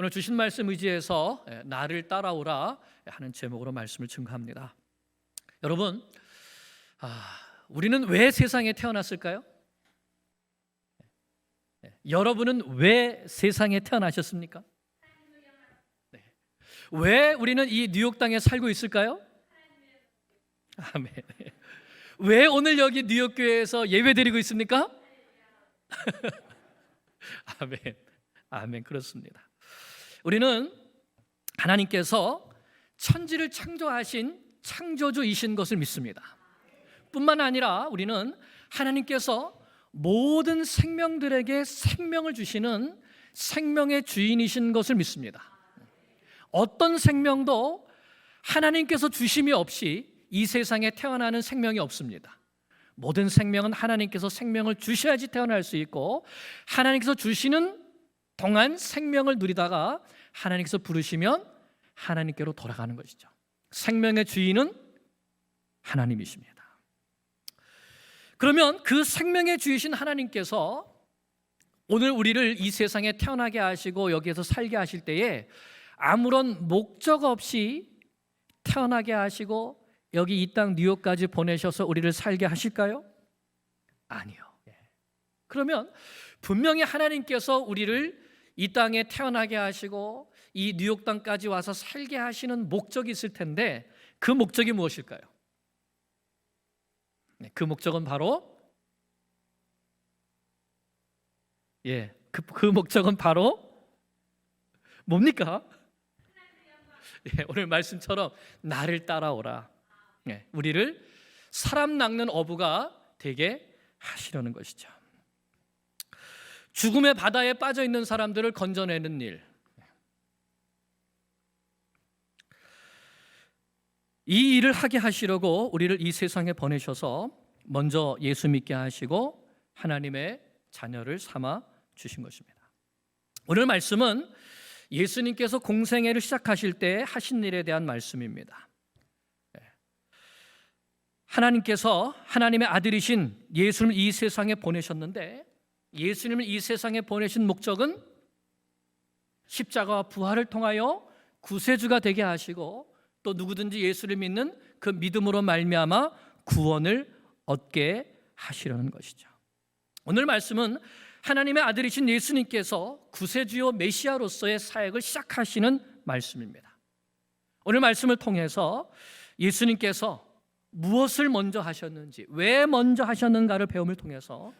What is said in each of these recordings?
오늘 주신 말씀 의지해서 나를 따라오라 하는 제목으로 말씀을 증거합니다. 여러분, 우리는 왜 세상에 태어났을까요? 여러분은 왜 세상에 태어나셨습니까? 왜 우리는 이 뉴욕 땅에 살고 있을까요? 아멘. 왜 오늘 여기 뉴욕 교회에서 예배 드리고 있습니까? 아멘. 아멘. 그렇습니다. 우리는 하나님께서 천지를 창조하신 창조주이신 것을 믿습니다. 뿐만 아니라 우리는 하나님께서 모든 생명들에게 생명을 주시는 생명의 주인이신 것을 믿습니다. 어떤 생명도 하나님께서 주심이 없이 이 세상에 태어나는 생명이 없습니다. 모든 생명은 하나님께서 생명을 주셔야지 태어날 수 있고, 하나님께서 주시는 동안 생명을 누리다가 하나님께서 부르시면 하나님께로 돌아가는 것이죠. 생명의 주인은 하나님이십니다. 그러면 그 생명의 주이신 하나님께서 오늘 우리를 이 세상에 태어나게 하시고 여기에서 살게 하실 때에 아무런 목적 없이 태어나게 하시고 여기 이 땅 뉴욕까지 보내셔서 우리를 살게 하실까요? 아니요. 그러면 분명히 하나님께서 우리를 이 땅에 태어나게 하시고 이 뉴욕 땅까지 와서 살게 하시는 목적이 있을 텐데, 그 목적이 무엇일까요? 그 목적은 바로 그 목적은 바로 뭡니까? 오늘 말씀처럼 나를 따라오라. 우리를 사람 낚는 어부가 되게 하시려는 것이죠. 죽음의 바다에 빠져 있는 사람들을 건져내는 일, 이 일을 하게 하시려고 우리를 이 세상에 보내셔서 먼저 예수 믿게 하시고 하나님의 자녀를 삼아 주신 것입니다. 오늘 말씀은 예수님께서 공생애를 시작하실 때 하신 일에 대한 말씀입니다. 하나님께서 하나님의 아들이신 예수님을 이 세상에 보내셨는데, 예수님을 이 세상에 보내신 목적은 십자가와 부활을 통하여 구세주가 되게 하시고, 또 누구든지 예수를 믿는 그 믿음으로 말미암아 구원을 얻게 하시려는 것이죠. 오늘 말씀은 하나님의 아들이신 예수님께서 구세주요 메시아로서의 사역을 시작하시는 말씀입니다. 오늘 말씀을 통해서 예수님께서 무엇을 먼저 하셨는지, 왜 먼저 하셨는가를 배움을 통해서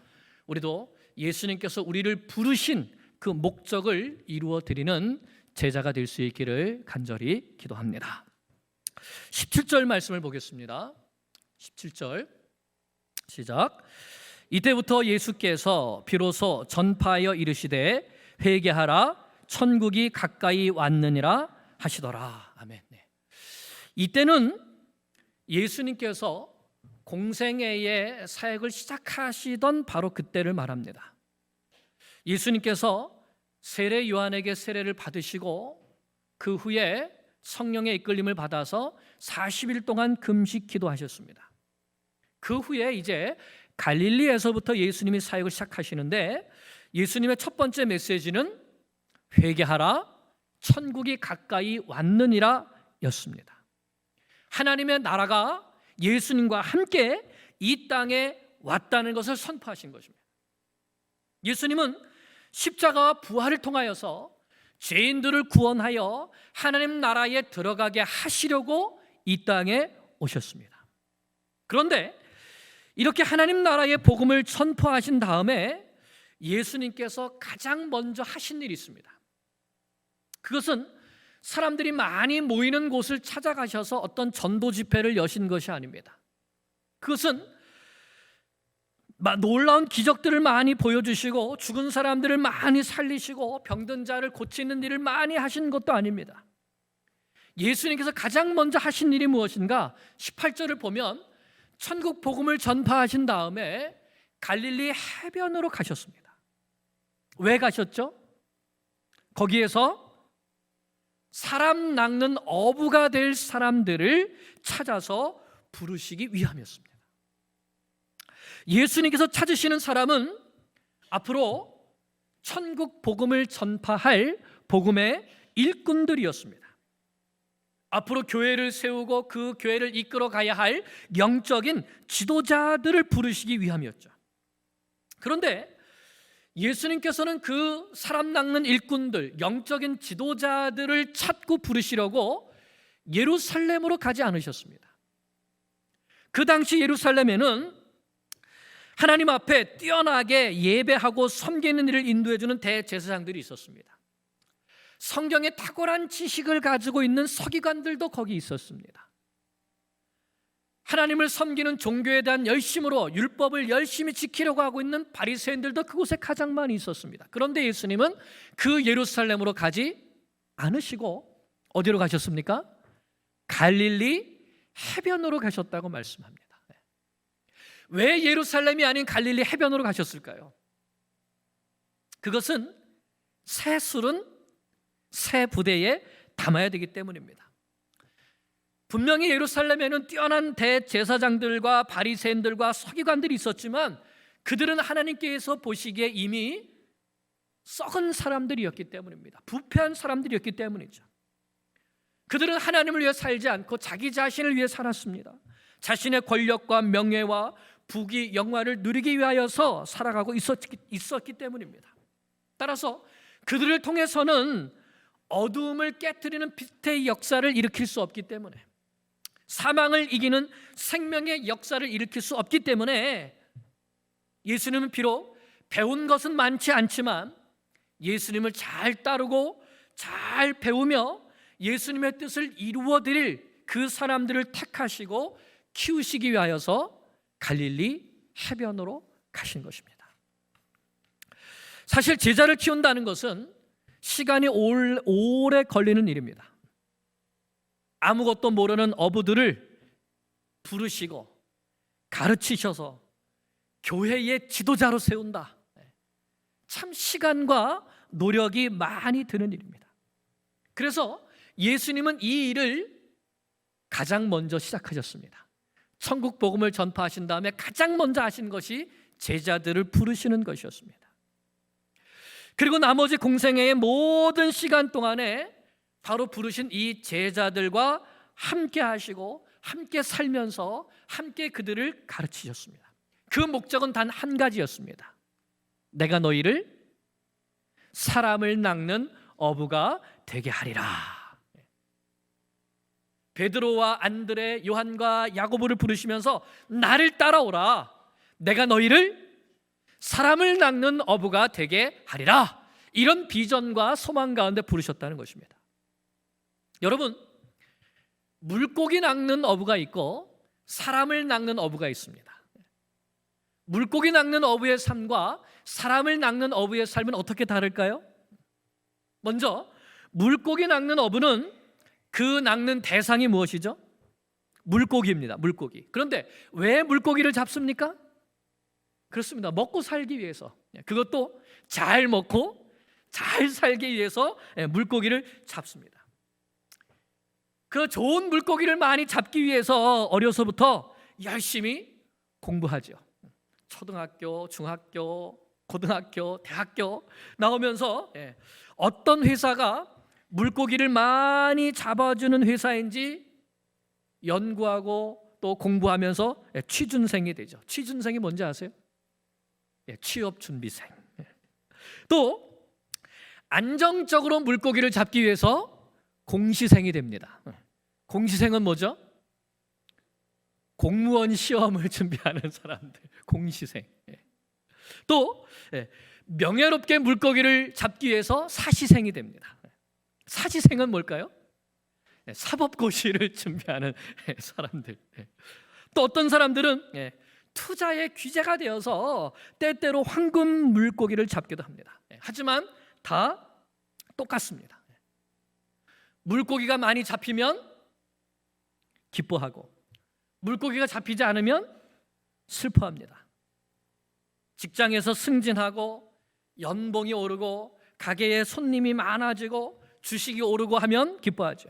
우리도 예수님께서 우리를 부르신 그 목적을 이루어 드리는 제자가 될 수 있기를 간절히 기도합니다. 17절 말씀을 보겠습니다. 17절 시작. 이때부터 예수께서 비로소 전파하여 이르시되 회개하라, 천국이 가까이 왔느니라 하시더라. 아멘. 이때는 예수님께서 공생애의 사역을 시작하시던 바로 그때를 말합니다. 예수님께서 세례 요한에게 세례를 받으시고 그 후에 성령의 이끌림을 받아서 40일 동안 금식 기도하셨습니다. 그 후에 이제 갈릴리에서부터 예수님이 사역을 시작하시는데, 예수님의 첫 번째 메시지는 회개하라, 천국이 가까이 왔느니라 였습니다. 하나님의 나라가 예수님과 함께 이 땅에 왔다는 것을 선포하신 것입니다. 예수님은 십자가와 부활을 통하여서 죄인들을 구원하여 하나님 나라에 들어가게 하시려고 이 땅에 오셨습니다. 그런데 이렇게 하나님 나라의 복음을 선포하신 다음에 예수님께서 가장 먼저 하신 일이 있습니다. 그것은 사람들이 많이 모이는 곳을 찾아가셔서 어떤 전도 집회를 여신 것이 아닙니다. 그것은 놀라운 기적들을 많이 보여주시고 죽은 사람들을 많이 살리시고 병든 자를 고치는 일을 많이 하신 것도 아닙니다. 예수님께서 가장 먼저 하신 일이 무엇인가? 18절을 보면 천국 복음을 전파하신 다음에 갈릴리 해변으로 가셨습니다. 왜 가셨죠? 거기에서 사람 낚는 어부가 될 사람들을 찾아서 부르시기 위함이었습니다. 예수님께서 찾으시는 사람은 앞으로 천국 복음을 전파할 복음의 일꾼들이었습니다. 앞으로 교회를 세우고 그 교회를 이끌어 가야 할 영적인 지도자들을 부르시기 위함이었죠. 그런데 예수님께서는 그 사람 낚는 일꾼들, 영적인 지도자들을 찾고 부르시려고 예루살렘으로 가지 않으셨습니다. 그 당시 예루살렘에는 하나님 앞에 뛰어나게 예배하고 섬기는 일을 인도해주는 대제사장들이 있었습니다. 성경의 탁월한 지식을 가지고 있는 서기관들도 거기 있었습니다. 하나님을 섬기는 종교에 대한 열심으로 율법을 열심히 지키려고 하고 있는 바리새인들도 그곳에 가장 많이 있었습니다. 그런데 예수님은 그 예루살렘으로 가지 않으시고 어디로 가셨습니까? 갈릴리 해변으로 가셨다고 말씀합니다. 왜 예루살렘이 아닌 갈릴리 해변으로 가셨을까요? 그것은 새 술은 새 부대에 담아야 되기 때문입니다. 분명히 예루살렘에는 뛰어난 대제사장들과 바리새인들과 서기관들이 있었지만 그들은 하나님께서 보시기에 이미 썩은 사람들이었기 때문입니다. 부패한 사람들이었기 때문이죠. 그들은 하나님을 위해 살지 않고 자기 자신을 위해 살았습니다. 자신의 권력과 명예와 부귀 영화를 누리기 위하여서 살아가고 있었기 때문입니다. 따라서 그들을 통해서는 어두움을 깨트리는 빛의 역사를 일으킬 수 없기 때문에, 사망을 이기는 생명의 역사를 일으킬 수 없기 때문에 예수님은 비록 배운 것은 많지 않지만 예수님을 잘 따르고 잘 배우며 예수님의 뜻을 이루어드릴 그 사람들을 택하시고 키우시기 위하여서 갈릴리 해변으로 가신 것입니다. 사실 제자를 키운다는 것은 시간이 오래 걸리는 일입니다. 아무것도 모르는 어부들을 부르시고 가르치셔서 교회의 지도자로 세운다. 참 시간과 노력이 많이 드는 일입니다. 그래서 예수님은 이 일을 가장 먼저 시작하셨습니다. 천국 복음을 전파하신 다음에 가장 먼저 하신 것이 제자들을 부르시는 것이었습니다. 그리고 나머지 공생애의 모든 시간 동안에 바로 부르신 이 제자들과 함께 하시고 함께 살면서 함께 그들을 가르치셨습니다. 그 목적은 단 한 가지였습니다. 내가 너희를 사람을 낚는 어부가 되게 하리라. 베드로와 안드레, 요한과 야고보를 부르시면서 나를 따라오라. 내가 너희를 사람을 낚는 어부가 되게 하리라. 이런 비전과 소망 가운데 부르셨다는 것입니다. 여러분, 물고기 낚는 어부가 있고 사람을 낚는 어부가 있습니다. 물고기 낚는 어부의 삶과 사람을 낚는 어부의 삶은 어떻게 다를까요? 먼저 물고기 낚는 어부는 그 낚는 대상이 무엇이죠? 물고기입니다. 물고기. 그런데 왜 물고기를 잡습니까? 그렇습니다. 먹고 살기 위해서. 그것도 잘 먹고 잘 살기 위해서 물고기를 잡습니다. 그 좋은 물고기를 많이 잡기 위해서 어려서부터 열심히 공부하죠. 초등학교, 중학교, 고등학교, 대학교 나오면서 어떤 회사가 물고기를 많이 잡아주는 회사인지 연구하고 또 공부하면서 취준생이 되죠. 취준생이 뭔지 아세요? 취업준비생. 또 안정적으로 물고기를 잡기 위해서 공시생이 됩니다. 공시생은 뭐죠? 공무원 시험을 준비하는 사람들, 공시생. 또 명예롭게 물고기를 잡기 위해서 사시생이 됩니다. 사시생은 뭘까요? 사법고시를 준비하는 사람들. 또 어떤 사람들은 투자의 귀재가 되어서 때때로 황금 물고기를 잡기도 합니다. 하지만 다 똑같습니다. 물고기가 많이 잡히면 기뻐하고 물고기가 잡히지 않으면 슬퍼합니다. 직장에서 승진하고 연봉이 오르고 가게에 손님이 많아지고 주식이 오르고 하면 기뻐하죠.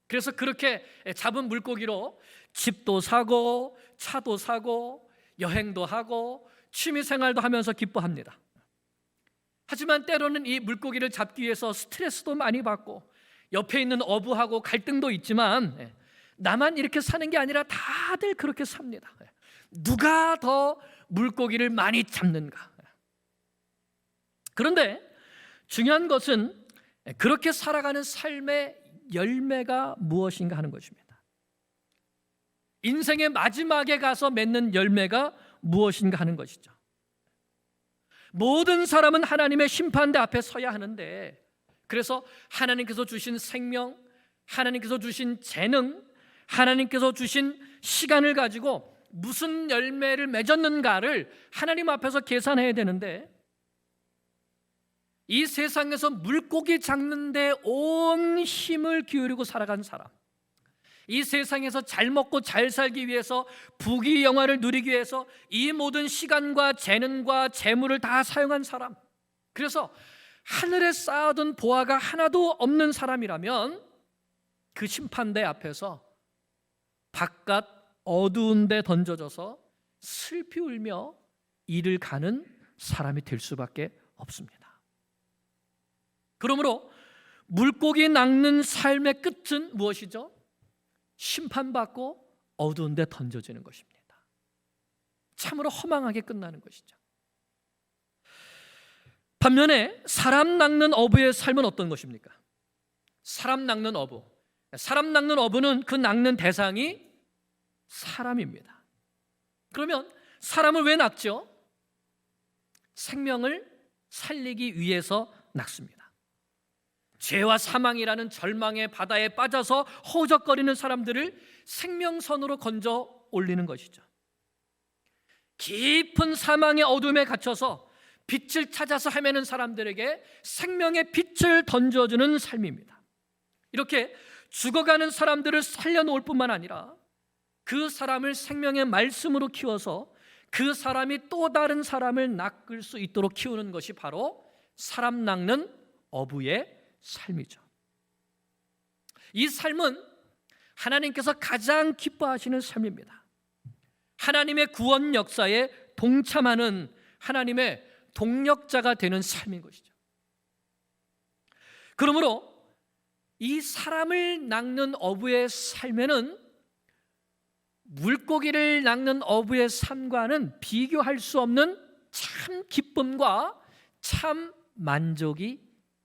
그래서 그렇게 잡은 물고기로 집도 사고 차도 사고 여행도 하고 취미 생활도 하면서 기뻐합니다. 하지만 때로는 이 물고기를 잡기 위해서 스트레스도 많이 받고 옆에 있는 어부하고 갈등도 있지만 나만 이렇게 사는 게 아니라 다들 그렇게 삽니다. 누가 더 물고기를 많이 잡는가? 그런데 중요한 것은 그렇게 살아가는 삶의 열매가 무엇인가 하는 것입니다. 인생의 마지막에 가서 맺는 열매가 무엇인가 하는 것이죠. 모든 사람은 하나님의 심판대 앞에 서야 하는데, 그래서 하나님께서 주신 생명, 하나님께서 주신 재능, 하나님께서 주신 시간을 가지고 무슨 열매를 맺었는가를 하나님 앞에서 계산해야 되는데, 이 세상에서 물고기 잡는 데 온 힘을 기울이고 살아간 사람, 이 세상에서 잘 먹고 잘 살기 위해서, 부귀영화를 누리기 위해서 이 모든 시간과 재능과 재물을 다 사용한 사람, 그래서 하늘에 쌓아둔 보화가 하나도 없는 사람이라면 그 심판대 앞에서 바깥 어두운 데 던져져서 슬피 울며 이를 가는 사람이 될 수밖에 없습니다. 그러므로 물고기 낚는 삶의 끝은 무엇이죠? 심판받고 어두운 데 던져지는 것입니다. 참으로 허망하게 끝나는 것이죠. 반면에 사람 낚는 어부의 삶은 어떤 것입니까? 사람 낚는 어부, 사람 낚는 어부는 그 낚는 대상이 사람입니다. 그러면 사람을 왜 낚죠? 생명을 살리기 위해서 낚습니다. 죄와 사망이라는 절망의 바다에 빠져서 허우적거리는 사람들을 생명선으로 건져 올리는 것이죠. 깊은 사망의 어둠에 갇혀서 빛을 찾아서 헤매는 사람들에게 생명의 빛을 던져주는 삶입니다. 이렇게 죽어가는 사람들을 살려놓을 뿐만 아니라 그 사람을 생명의 말씀으로 키워서 그 사람이 또 다른 사람을 낚을 수 있도록 키우는 것이 바로 사람 낚는 어부의 삶이죠. 이 삶은 하나님께서 가장 기뻐하시는 삶입니다. 하나님의 구원 역사에 동참하는 하나님의 동력자가 되는 삶인 것이죠. 그러므로 이 사람을 낚는 어부의 삶에는 물고기를 낚는 어부의 삶과는 비교할 수 없는 참 기쁨과 참 만족이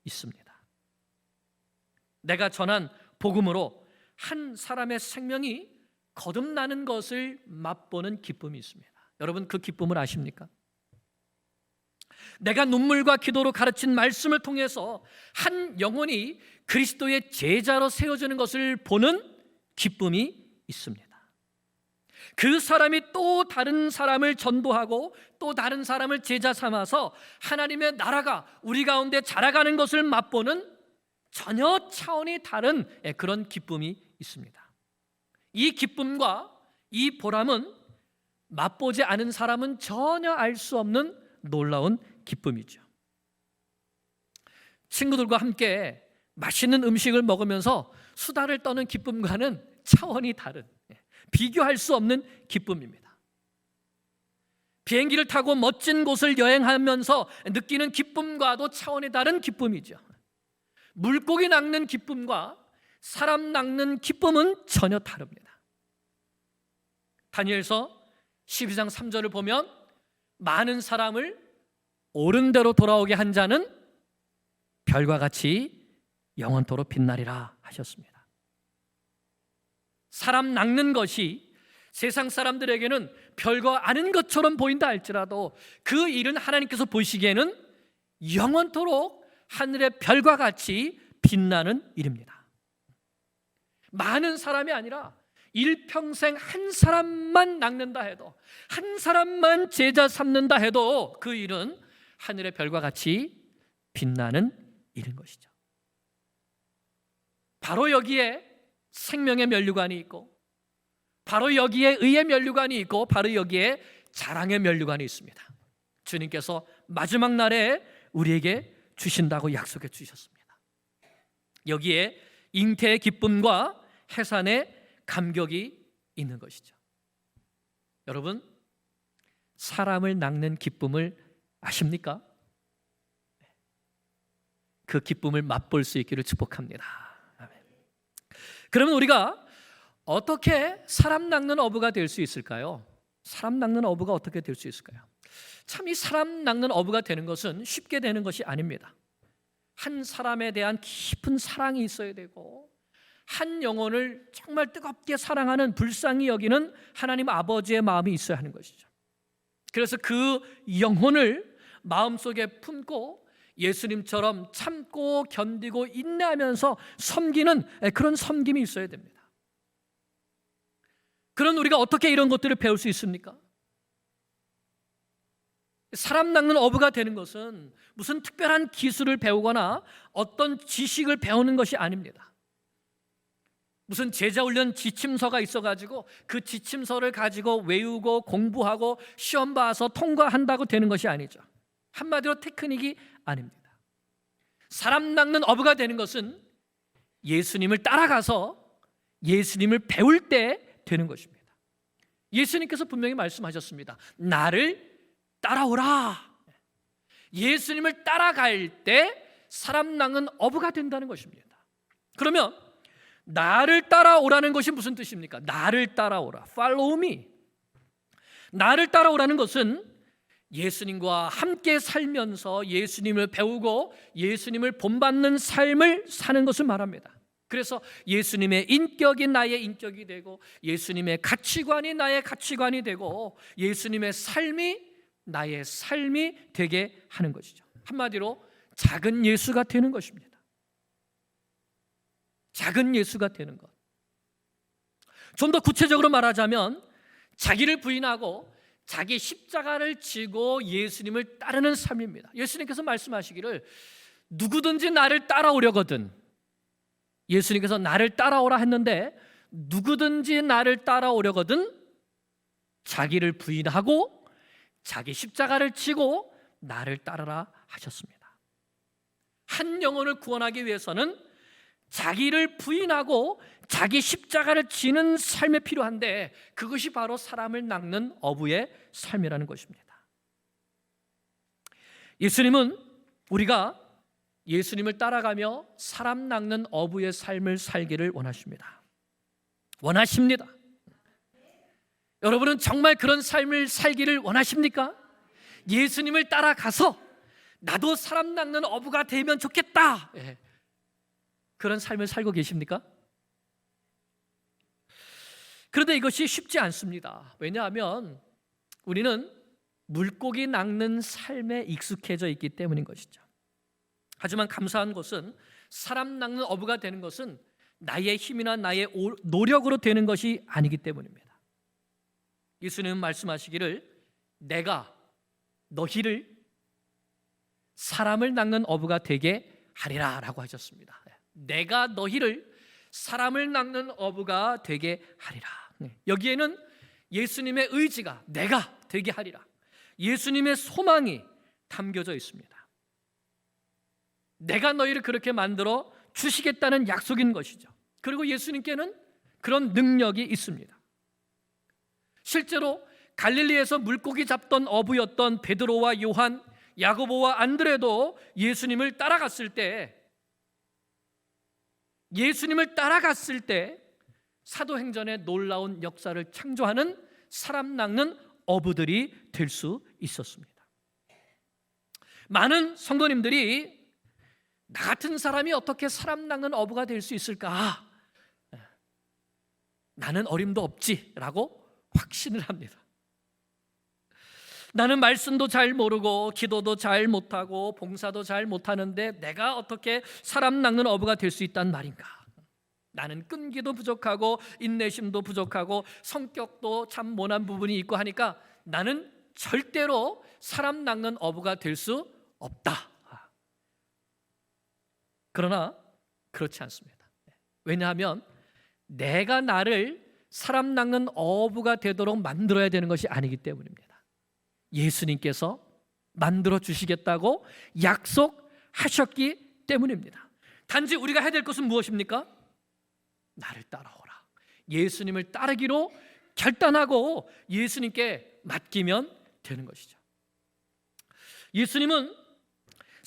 있습니다. 내가 전한 복음으로 한 사람의 생명이 거듭나는 것을 맛보는 기쁨이 있습니다. 여러분, 그 기쁨을 아십니까? 내가 눈물과 기도로 가르친 말씀을 통해서 한 영혼이 그리스도의 제자로 세워지는 것을 보는 기쁨이 있습니다. 그 사람이 또 다른 사람을 전도하고 또 다른 사람을 제자 삼아서 하나님의 나라가 우리 가운데 자라가는 것을 맛보는 전혀 차원이 다른 그런 기쁨이 있습니다. 이 기쁨과 이 보람은 맛보지 않은 사람은 전혀 알 수 없는 놀라운 기쁨이죠. 친구들과 함께 맛있는 음식을 먹으면서 수다를 떠는 기쁨과는 차원이 다른, 비교할 수 없는 기쁨입니다. 비행기를 타고 멋진 곳을 여행하면서 느끼는 기쁨과도 차원이 다른 기쁨이죠. 물고기 낚는 기쁨과 사람 낚는 기쁨은 전혀 다릅니다. 다니엘서 12장 3절을 보면 많은 사람을 옳은 대로 돌아오게 한 자는 별과 같이 영원토록 빛나리라 하셨습니다. 사람 낚는 것이 세상 사람들에게는 별거 아닌 것처럼 보인다 할지라도 그 일은 하나님께서 보시기에는 영원토록 하늘의 별과 같이 빛나는 일입니다. 많은 사람이 아니라 일평생 한 사람만 낚는다 해도, 한 사람만 제자 삼는다 해도 그 일은 하늘의 별과 같이 빛나는 일인 것이죠. 바로 여기에 생명의 면류관이 있고, 바로 여기에 의의 면류관이 있고, 바로 여기에 자랑의 면류관이 있습니다. 주님께서 마지막 날에 우리에게 주신다고 약속해 주셨습니다. 여기에 잉태의 기쁨과 해산의 감격이 있는 것이죠. 여러분, 사람을 낚는 기쁨을 아십니까? 그 기쁨을 맛볼 수 있기를 축복합니다. 아멘. 그러면 우리가 어떻게 사람 낚는 어부가 될 수 있을까요? 사람 낚는 어부가 어떻게 될 수 있을까요? 참 이 사람 낚는 어부가 되는 것은 쉽게 되는 것이 아닙니다. 한 사람에 대한 깊은 사랑이 있어야 되고, 한 영혼을 정말 뜨겁게 사랑하는, 불쌍히 여기는 하나님 아버지의 마음이 있어야 하는 것이죠. 그래서 그 영혼을 마음속에 품고 예수님처럼 참고 견디고 인내하면서 섬기는 그런 섬김이 있어야 됩니다. 그런 우리가 어떻게 이런 것들을 배울 수 있습니까? 사람 낚는 어부가 되는 것은 무슨 특별한 기술을 배우거나 어떤 지식을 배우는 것이 아닙니다. 무슨 제자훈련 지침서가 있어가지고 그 지침서를 가지고 외우고 공부하고 시험 봐서 통과한다고 되는 것이 아니죠. 한마디로 테크닉이 아닙니다. 사람 낚는 어부가 되는 것은 예수님을 따라가서 예수님을 배울 때 되는 것입니다. 예수님께서 분명히 말씀하셨습니다. 나를 따라오라. 예수님을 따라갈 때 사람 낚는 어부가 된다는 것입니다. 그러면 나를 따라오라는 것이 무슨 뜻입니까? 나를 따라오라. Follow me. 나를 따라오라는 것은 예수님과 함께 살면서 예수님을 배우고 예수님을 본받는 삶을 사는 것을 말합니다. 그래서 예수님의 인격이 나의 인격이 되고 예수님의 가치관이 나의 가치관이 되고 예수님의 삶이 나의 삶이 되게 하는 것이죠. 한마디로 작은 예수가 되는 것입니다. 작은 예수가 되는 것. 좀 더 구체적으로 말하자면 자기를 부인하고 자기 십자가를 지고 예수님을 따르는 삶입니다. 예수님께서 말씀하시기를 누구든지 나를 따라오려거든, 예수님께서 나를 따라오라 했는데 누구든지 나를 따라오려거든 자기를 부인하고 자기 십자가를 지고 나를 따르라 하셨습니다. 한 영혼을 구원하기 위해서는 자기를 부인하고 자기 십자가를 지는 삶이 필요한데 그것이 바로 사람을 낚는 어부의 삶이라는 것입니다. 예수님은 우리가 예수님을 따라가며 사람 낚는 어부의 삶을 살기를 원하십니다. 원하십니다. 여러분은 정말 그런 삶을 살기를 원하십니까? 예수님을 따라가서 나도 사람 낚는 어부가 되면 좋겠다. 그런 삶을 살고 계십니까? 그런데 이것이 쉽지 않습니다. 왜냐하면 우리는 물고기 낚는 삶에 익숙해져 있기 때문인 것이죠. 하지만 감사한 것은 사람 낚는 어부가 되는 것은 나의 힘이나 나의 노력으로 되는 것이 아니기 때문입니다. 예수님은 말씀하시기를 내가 너희를 사람을 낚는 어부가 되게 하리라 라고 하셨습니다. 내가 너희를 사람을 낚는 어부가 되게 하리라. 여기에는 예수님의 의지가 내가 되게 하리라, 예수님의 소망이 담겨져 있습니다. 내가 너희를 그렇게 만들어 주시겠다는 약속인 것이죠. 그리고 예수님께는 그런 능력이 있습니다. 실제로 갈릴리에서 물고기 잡던 어부였던 베드로와 요한, 야고보와 안드레도 예수님을 따라갔을 때 사도행전의 놀라운 역사를 창조하는 사람 낚는 어부들이 될 수 있었습니다. 많은 성도님들이 나 같은 사람이 어떻게 사람 낚는 어부가 될 수 있을까? 나는 어림도 없지라고 확신을 합니다. 나는 말씀도 잘 모르고 기도도 잘 못하고 봉사도 잘 못하는데 내가 어떻게 사람 낚는 어부가 될 수 있단 말인가? 나는 끈기도 부족하고 인내심도 부족하고 성격도 참 모난 부분이 있고 하니까 나는 절대로 사람 낚는 어부가 될 수 없다. 그러나 그렇지 않습니다. 왜냐하면 내가 나를 사람 낚는 어부가 되도록 만들어야 되는 것이 아니기 때문입니다. 예수님께서 만들어 주시겠다고 약속하셨기 때문입니다. 단지 우리가 해야 될 것은 무엇입니까? 나를 따라오라. 예수님을 따르기로 결단하고 예수님께 맡기면 되는 것이죠. 예수님은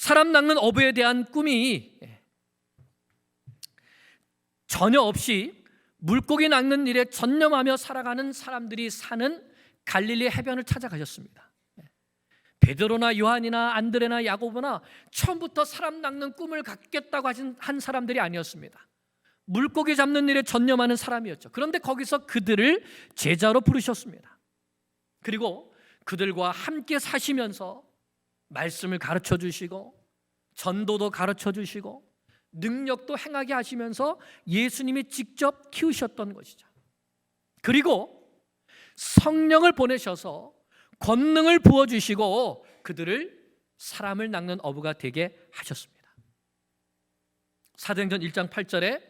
사람 낚는 어부에 대한 꿈이 전혀 없이 물고기 낚는 일에 전념하며 살아가는 사람들이 사는 갈릴리 해변을 찾아가셨습니다. 베드로나 요한이나 안드레나 야고보나 처음부터 사람 낚는 꿈을 갖겠다고 한 사람들이 아니었습니다. 물고기 잡는 일에 전념하는 사람이었죠. 그런데 거기서 그들을 제자로 부르셨습니다. 그리고 그들과 함께 사시면서 말씀을 가르쳐 주시고 전도도 가르쳐 주시고 능력도 행하게 하시면서 예수님이 직접 키우셨던 것이죠. 그리고 성령을 보내셔서 권능을 부어주시고 그들을 사람을 낚는 어부가 되게 하셨습니다. 사도행전 1장 8절에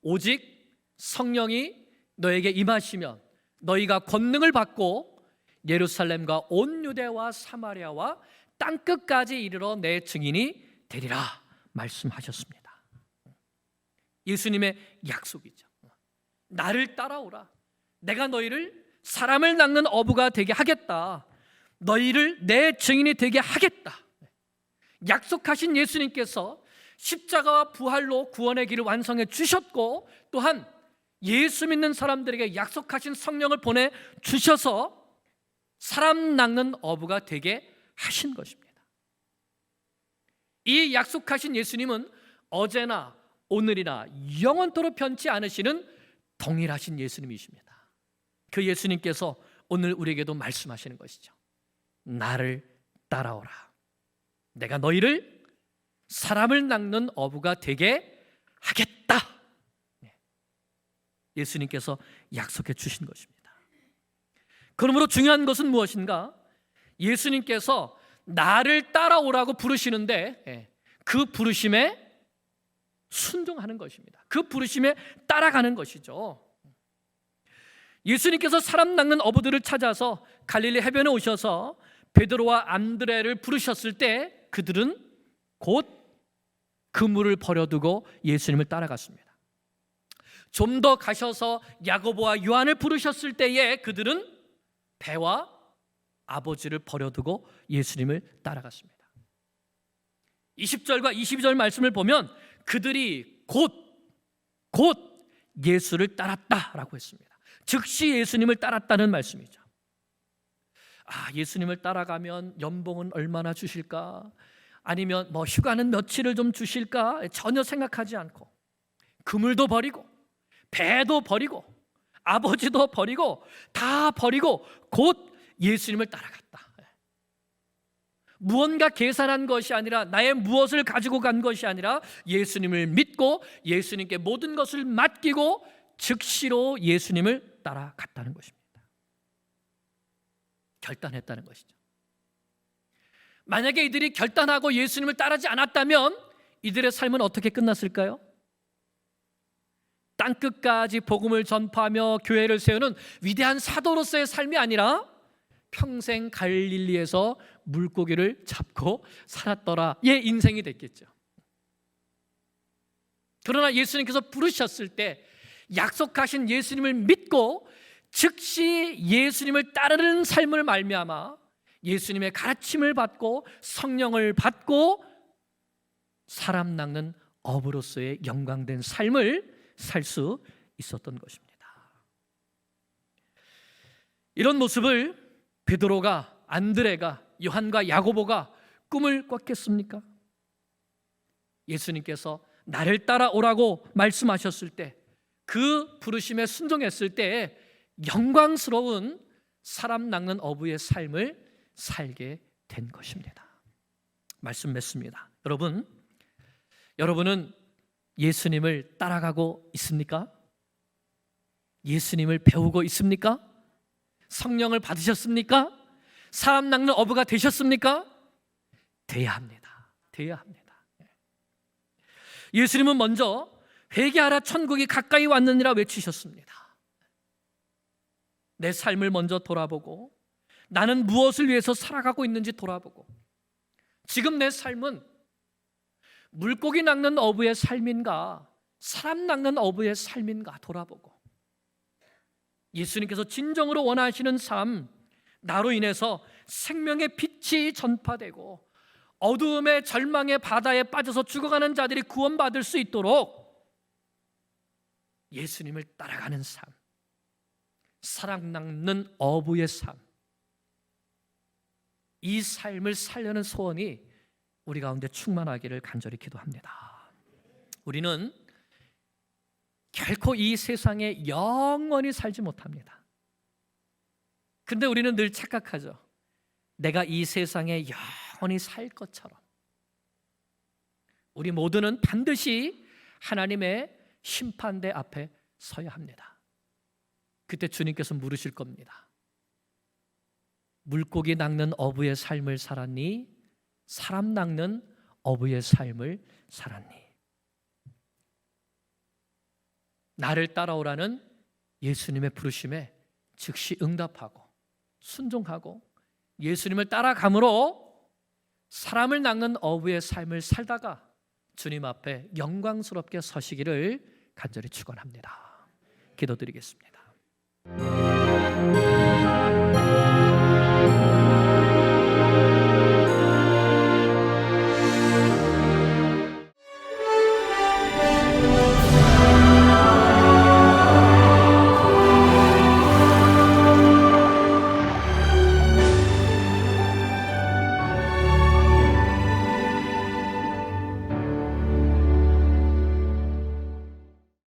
오직 성령이 너에게 임하시면 너희가 권능을 받고 예루살렘과 온 유대와 사마리아와 땅끝까지 이르러 내 증인이 되리라 말씀하셨습니다. 예수님의 약속이죠. 나를 따라오라. 내가 너희를 사람을 낚는 어부가 되게 하겠다. 너희를 내 증인이 되게 하겠다. 약속하신 예수님께서 십자가와 부활로 구원의 길을 완성해 주셨고 또한 예수 믿는 사람들에게 약속하신 성령을 보내주셔서 사람 낚는 어부가 되게 하신 것입니다. 이 약속하신 예수님은 어제나 오늘이나 영원토록 변치 않으시는 동일하신 예수님이십니다. 그 예수님께서 오늘 우리에게도 말씀하시는 것이죠. 나를 따라오라. 내가 너희를 사람을 낚는 어부가 되게 하겠다. 예수님께서 약속해 주신 것입니다. 그러므로 중요한 것은 무엇인가? 예수님께서 나를 따라오라고 부르시는데 그 부르심에 순종하는 것입니다. 그 부르심에 따라가는 것이죠. 예수님께서 사람 낚는 어부들을 찾아서 갈릴리 해변에 오셔서 베드로와 안드레를 부르셨을 때 그들은 곧 그물을 버려두고 예수님을 따라갔습니다. 좀 더 가셔서 야고보와 요한을 부르셨을 때에 그들은 배와 아버지를 버려두고 예수님을 따라갔습니다. 20절과 22절 말씀을 보면 그들이 곧 예수를 따랐다라고 했습니다. 즉시 예수님을 따랐다는 말씀이죠. 예수님을 따라가면 연봉은 얼마나 주실까? 아니면 휴가는 며칠을 좀 주실까? 전혀 생각하지 않고 그물도 버리고 배도 버리고 아버지도 버리고 다 버리고 곧 예수님을 따라갔다. 무언가 계산한 것이 아니라 나의 무엇을 가지고 간 것이 아니라 예수님을 믿고 예수님께 모든 것을 맡기고 즉시로 예수님을 따라갔다는 것입니다. 결단했다는 것이죠. 만약에 이들이 결단하고 예수님을 따르지 않았다면 이들의 삶은 어떻게 끝났을까요? 땅끝까지 복음을 전파하며 교회를 세우는 위대한 사도로서의 삶이 아니라 평생 갈릴리에서 물고기를 잡고 살았더라의 인생이 됐겠죠. 그러나 예수님께서 부르셨을 때 약속하신 예수님을 믿고 즉시 예수님을 따르는 삶을 말미암아 예수님의 가르침을 받고 성령을 받고 사람 낚는 어부로서의 영광된 삶을 살 수 있었던 것입니다. 이런 모습을 베드로가, 안드레가, 요한과 야고보가 꿈을 꿨겠습니까? 예수님께서 나를 따라오라고 말씀하셨을 때 그 부르심에 순종했을 때 영광스러운 사람 낚는 어부의 삶을 살게 된 것입니다. 말씀 맺습니다. 여러분은 예수님을 따라가고 있습니까? 예수님을 배우고 있습니까? 성령을 받으셨습니까? 사람 낚는 어부가 되셨습니까? 돼야 합니다. 예수님은 먼저 회개하라 천국이 가까이 왔느니라 외치셨습니다. 내 삶을 먼저 돌아보고 나는 무엇을 위해서 살아가고 있는지 돌아보고 지금 내 삶은 물고기 낚는 어부의 삶인가 사람 낚는 어부의 삶인가 돌아보고 예수님께서 진정으로 원하시는 삶, 나로 인해서 생명의 빛이 전파되고 어두움의 절망의 바다에 빠져서 죽어가는 자들이 구원받을 수 있도록 예수님을 따라가는 삶, 사랑 나는 어부의 삶, 이 삶을 살려는 소원이 우리 가운데 충만하기를 간절히 기도합니다. 우리는 결코 이 세상에 영원히 살지 못합니다. 근데 우리는 늘 착각하죠. 내가 이 세상에 영원히 살 것처럼. 우리 모두는 반드시 하나님의 심판대 앞에 서야 합니다. 그때 주님께서 물으실 겁니다. 물고기 낚는 어부의 삶을 살았니? 사람 낚는 어부의 삶을 살았니? 나를 따라오라는 예수님의 부르심에 즉시 응답하고 순종하고 예수님을 따라감으로 사람을 낚는 어부의 삶을 살다가 주님 앞에 영광스럽게 서시기를 간절히 축원합니다. 기도드리겠습니다.